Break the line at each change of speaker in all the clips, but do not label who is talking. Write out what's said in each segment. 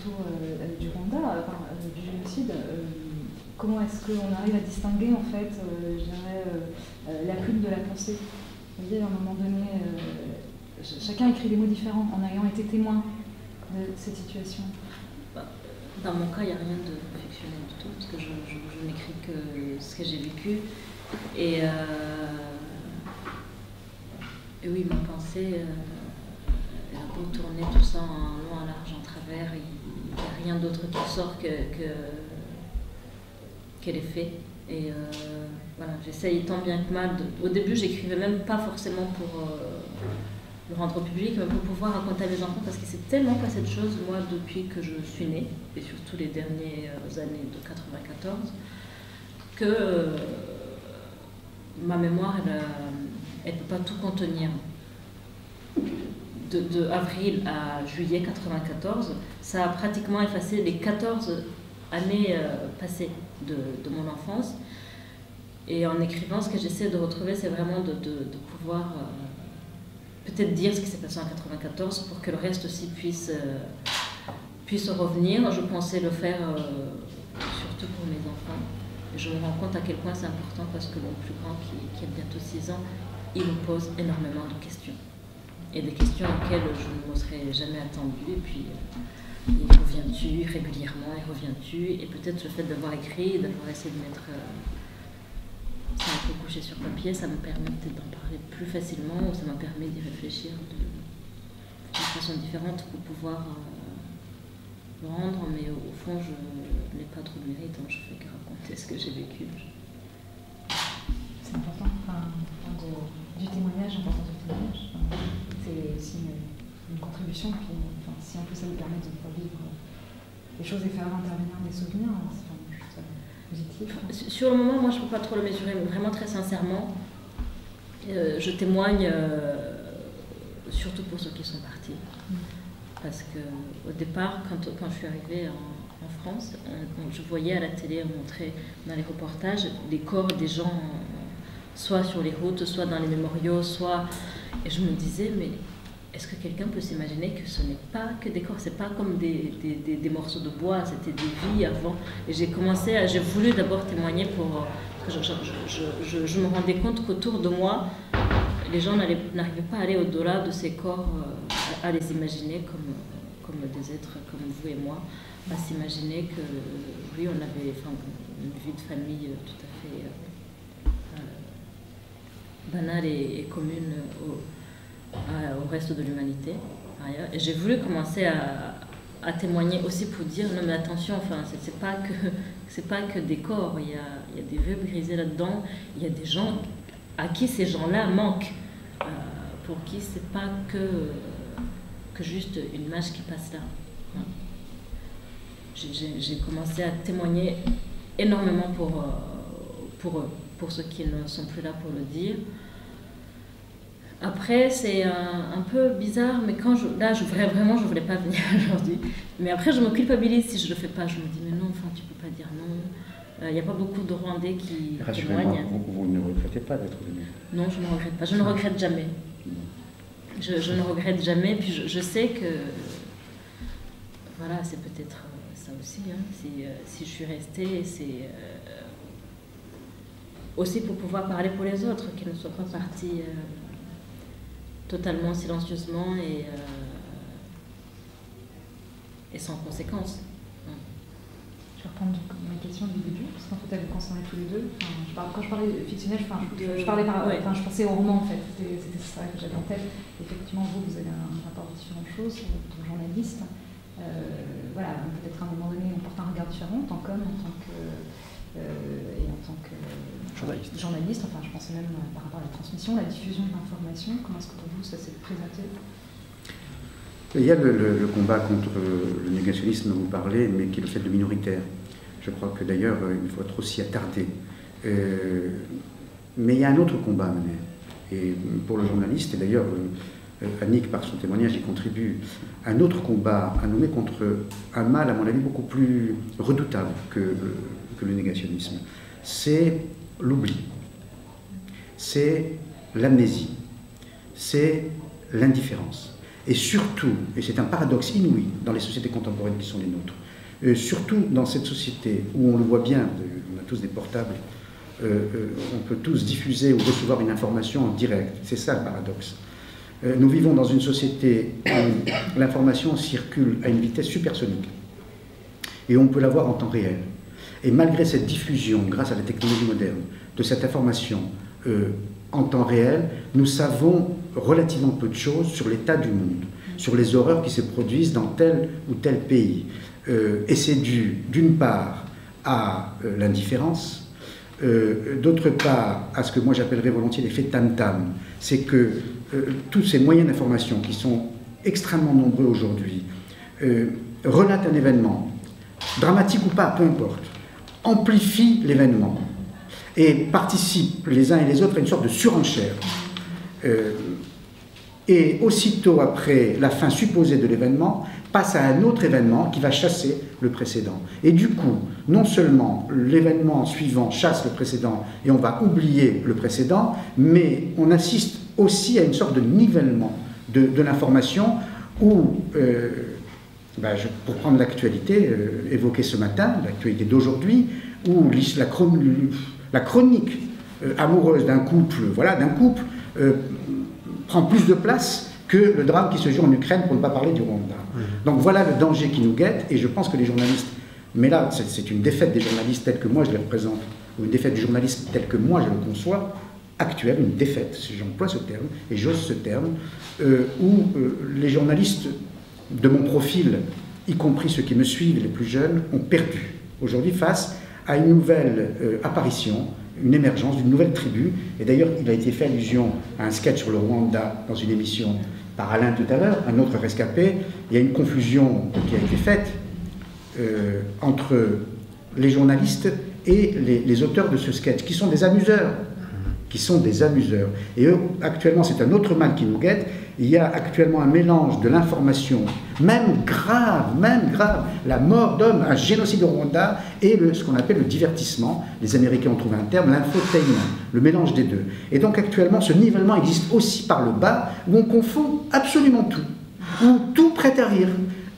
autour du Rwanda, du génocide. Comment est-ce qu'on arrive à distinguer en fait, je dirais, la plume de la pensée? Vous voyez, à un moment donné, chacun écrit des mots différents en ayant été témoin de cette situation.
Dans mon cas, il n'y a rien de fictionnel du tout, parce que je n'écris que ce que j'ai vécu. Et oui, ma pensée, elle a beau tourner tout ça en long, en large, en travers, il n'y a rien d'autre qui sort que les faits. Et voilà, j'essaye tant bien que mal. Au début, j'écrivais même pas forcément pour le rendre public, mais pour pouvoir raconter à mes enfants, parce qu'il s'est tellement passé de choses, moi, depuis que je suis née, et surtout les dernières années de 94, que ma mémoire, elle ne peut pas tout contenir. De avril à juillet 94, ça a pratiquement effacé les 14 années passées de mon enfance. Et en écrivant, ce que j'essaie de retrouver, c'est vraiment de pouvoir peut-être dire ce qui s'est passé en 94 pour que le reste aussi puisse revenir. Je pensais le faire surtout pour mes enfants. Et je me rends compte à quel point c'est important, parce que mon plus grand, qui a bientôt 6 ans, il me pose énormément de questions. Et des questions auxquelles je ne me serais jamais attendue. Et puis, il revient-tu régulièrement, et revient-tu. Et peut-être le fait d'avoir écrit, d'avoir essayé de mettre ça un peu couché sur papier, ça me permet peut-être d'en parler plus facilement, ou ça m'a permis d'y réfléchir d'une façon différente pour pouvoir le rendre. Mais au fond, je n'ai pas trop de mérite, hein. Je fais que raconter ce que j'ai vécu.
C'est important, du témoignage, l'importance du témoignage. C'est aussi une contribution, puis si en plus ça vous permet de vivre les choses et faire intervenir des souvenirs, c'est positif.
Sur le moment, moi je ne peux pas trop le mesurer, mais vraiment très sincèrement, je témoigne surtout pour ceux qui sont partis. Parce qu'au départ, quand je suis arrivée en France, je voyais à la télé, on montrait dans les reportages les corps des gens, soit sur les routes, soit dans les mémoriaux, soit... Et je me disais, mais est-ce que quelqu'un peut s'imaginer que ce n'est pas que des corps, c'est pas comme des morceaux de bois, c'était des vies avant. Et j'ai voulu d'abord témoigner pour... Je me rendais compte qu'autour de moi, les gens n'arrivaient pas à aller au-delà de ces corps, à les imaginer comme des êtres comme vous et moi, à s'imaginer que, oui, on avait une vie de famille tout à fait banale et commune au reste de l'humanité. Et j'ai voulu commencer à témoigner aussi pour dire, non mais attention, c'est pas que des corps, il y a des vœux brisés là-dedans, il y a des gens à qui ces gens-là manquent, pour qui c'est pas que juste une image qui passe là. J'ai commencé à témoigner énormément pour eux, pour ceux qui ne sont plus là pour le dire. Après, c'est un peu bizarre, mais vraiment, je ne voulais pas venir aujourd'hui. Mais après, je me culpabilise si je ne le fais pas. Je me dis, mais non, tu ne peux pas dire non. Il n'y a pas beaucoup de Rwandais qui témoignent.
Vous ne regrettez pas d'être venu?
Non, je ne regrette pas. Je ne regrette jamais. Je ne regrette jamais. Puis je sais que, voilà, c'est peut-être ça aussi. Hein, si je suis restée, c'est aussi pour pouvoir parler pour les autres, qu'ils ne soient pas partis totalement silencieusement et sans conséquence.
Je vais reprendre ma question du début, parce qu'en fait, elle vous concernait tous les deux. Quand je parlais fictionnel, je pensais au roman, en fait. C'était ça que j'avais en tête. Effectivement, vous avez un rapport différent aux choses, en tant que journaliste. Voilà, peut-être à un moment donné, on porte un regard différent, en tant qu'homme, en tant que journaliste, enfin je pensais même par rapport à la transmission, la diffusion de l'information, comment est-ce que pour vous ça s'est présenté?
Il y a le combat contre le négationnisme dont vous parlez, mais qui est le fait de minoritaire. Je crois que d'ailleurs il faut trop s'y attarder. Mais il y a un autre combat à mener. Et pour le journaliste, et d'ailleurs Annick par son témoignage y contribue, un autre combat à nommer contre un mal à mon avis beaucoup plus redoutable que le négationnisme. C'est l'oubli, c'est l'amnésie, c'est l'indifférence. Et surtout, et c'est un paradoxe inouï dans les sociétés contemporaines qui sont les nôtres, surtout dans cette société où on le voit bien, on a tous des portables, on peut tous diffuser ou recevoir une information en direct. C'est ça le paradoxe. Nous vivons dans une société où l'information circule à une vitesse supersonique. Et on peut l'avoir en temps réel. Et malgré cette diffusion, grâce à la technologie moderne, de cette information en temps réel, nous savons relativement peu de choses sur l'état du monde, sur les horreurs qui se produisent dans tel ou tel pays. Et c'est dû, d'une part, à l'indifférence, d'autre part, à ce que moi j'appellerais volontiers l'effet tam-tam. C'est que tous ces moyens d'information qui sont extrêmement nombreux aujourd'hui relatent un événement, dramatique ou pas, peu importe, amplifient l'événement et participent les uns et les autres à une sorte de surenchère. Et aussitôt après la fin supposée de l'événement, passe à un autre événement qui va chasser le précédent. Et du coup, non seulement l'événement suivant chasse le précédent et on va oublier le précédent, mais on assiste aussi à une sorte de nivellement de l'information où, pour prendre l'actualité évoquée ce matin, l'actualité d'aujourd'hui, où la chronique amoureuse d'un couple, prend plus de place que le drame qui se joue en Ukraine, pour ne pas parler du Rwanda. Donc voilà le danger qui nous guette, et je pense que les journalistes, mais là c'est une défaite des journalistes tels que moi je les représente, ou une défaite du journalisme tel que moi je le conçois, actuelle, une défaite, si j'emploie ce terme, et j'ose ce terme, où les journalistes de mon profil, y compris ceux qui me suivent, les plus jeunes, ont perdu aujourd'hui face à une nouvelle apparition, une émergence d'une nouvelle tribu. Et d'ailleurs, il a été fait allusion à un sketch sur le Rwanda dans une émission par Alain tout à l'heure, un autre rescapé. Il y a une confusion qui a été faite entre les journalistes et les auteurs de ce sketch, qui sont des amuseurs. Et eux, actuellement, c'est un autre mal qui nous guette. Il y a actuellement un mélange de l'information, même grave, la mort d'hommes, un génocide au Rwanda, et ce qu'on appelle le divertissement. Les Américains ont trouvé un terme, l'infotainment, le mélange des deux. Et donc actuellement, ce nivellement existe aussi par le bas, où on confond absolument tout, où tout prête à rire.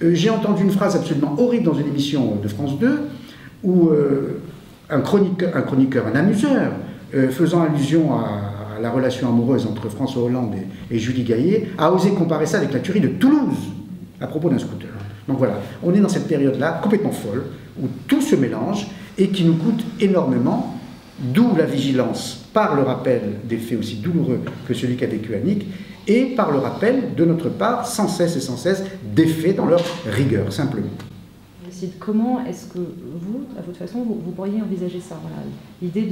J'ai entendu une phrase absolument horrible dans une émission de France 2, où un chroniqueur, un amuseur, faisant allusion à la relation amoureuse entre François Hollande et Julie Gaillet, a osé comparer ça avec la tuerie de Toulouse, à propos d'un scooter. Donc voilà, on est dans cette période-là, complètement folle, où tout se mélange et qui nous coûte énormément, d'où la vigilance, par le rappel des faits aussi douloureux que celui qu'a vécu Annick, et par le rappel, de notre part, sans cesse, des faits dans leur rigueur, simplement.
Comment est-ce que vous, à votre façon, vous pourriez envisager ça, voilà, l'idée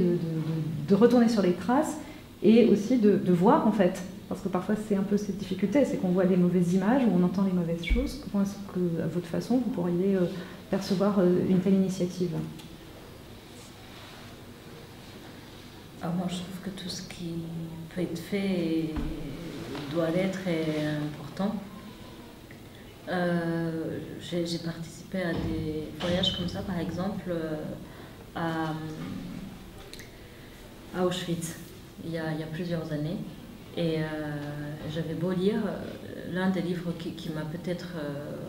de retourner sur les traces et aussi de voir en fait, parce que parfois c'est un peu cette difficulté, c'est qu'on voit les mauvaises images ou on entend les mauvaises choses. Comment est-ce que, à votre façon, vous pourriez percevoir une telle initiative?
Alors moi je trouve que tout ce qui peut être fait doit l'être est important. J'ai participé à des voyages comme ça, par exemple à Auschwitz, il y a plusieurs années. Et j'avais beau lire, l'un des livres qui m'a peut-être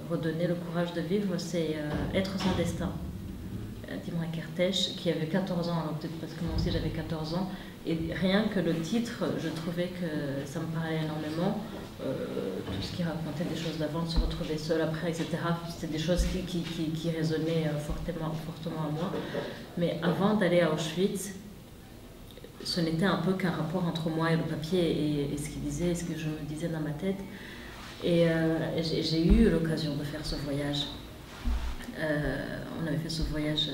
redonné le courage de vivre, c'est Être sans destin, d'Imre Kertész, qui avait 14 ans, alors peut-être parce que moi aussi j'avais 14 ans, et rien que le titre, je trouvais que ça me parlait énormément. Tout ce qui racontait des choses d'avant, se retrouver seul après, etc. C'était des choses qui résonnaient fortement à moi. Mais avant d'aller à Auschwitz, ce n'était un peu qu'un rapport entre moi et le papier et ce qu'il disait, et ce que je me disais dans ma tête. Et j'ai eu l'occasion de faire ce voyage. On avait fait ce voyage,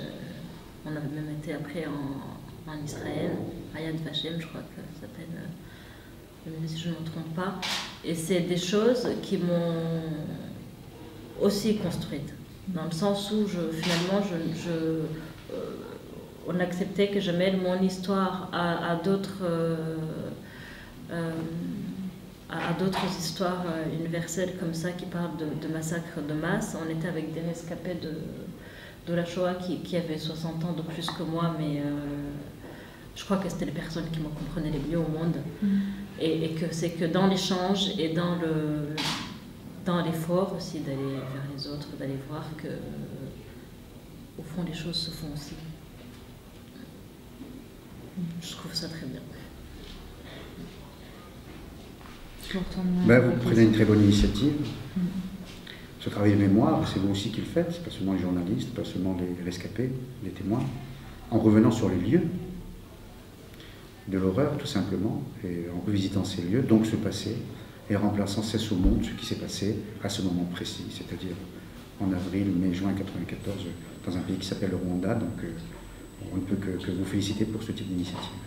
on avait même été après en Israël, à Yad Vashem, je crois que ça s'appelle, si je ne me trompe pas. Et c'est des choses qui m'ont aussi construite, dans le sens où finalement on acceptait que je mêle mon histoire à d'autres histoires universelles comme ça qui parlent de massacres de masse. On était avec des rescapés de la Shoah qui avaient 60 ans de plus que moi, mais je crois que c'était les personnes qui me comprenaient le mieux au monde. Et que c'est que dans l'échange et dans dans l'effort aussi d'aller vers les autres, d'aller voir que, au fond, les choses se font aussi. Je trouve ça très bien.
Vous prenez une très bonne initiative. Ce travail de mémoire, c'est vous aussi qui le faites, c'est pas seulement les journalistes, pas seulement les rescapés, les témoins, en revenant sur les lieux de l'horreur, tout simplement, et en revisitant ces lieux, donc ce passé, et remplaçant cesse au monde ce qui s'est passé à ce moment précis, c'est-à-dire en avril, mai, juin 1994, dans un pays qui s'appelle le Rwanda. Donc on ne peut que vous féliciter pour ce type d'initiative.